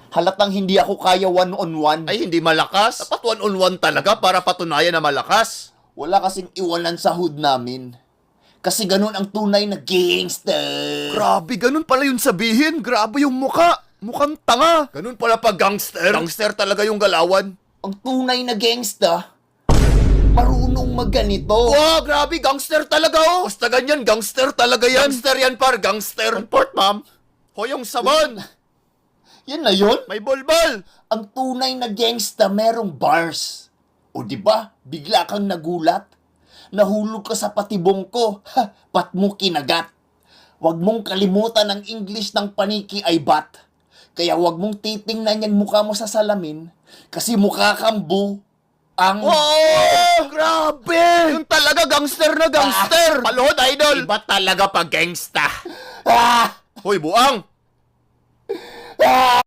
Halatang hindi ako kaya one-on-one. Ay, hindi malakas. Dapat one-on-one talaga para patunayan na malakas. Wala kasing iwanan sa hood namin. Kasi ganun ang tunay na gangster. Grabe, ganun pala yung sabihin. Grabe yung muka. Mukhang tanga. Ganun pala pag gangster. Gangster talaga yung galawan. Ang tunay na gangsta, marunong magganito. Wow, grabe, gangster talaga oh. Basta ganyan, gangster talaga yan. Gangster yan par, gangster. Report, ma'am. Hoyong sabon. Yan na yun. May bolbol. Ang tunay na gangsta merong bars. O di ba? Bigla kang nagulat. Nahulog ka sa patibong ko. Ha, pat mo kinagat. Huwag mong kalimutan ang English ng paniki ay bat. Kaya huwag mong titingnan yan mukha mo sa salamin. Kasi mukha kang ang... Oh, grabe. Yung talaga gangster na gangster. Paluhod, idol. Iba talaga pag gangsta. Ah! Hoy, buang. Ah!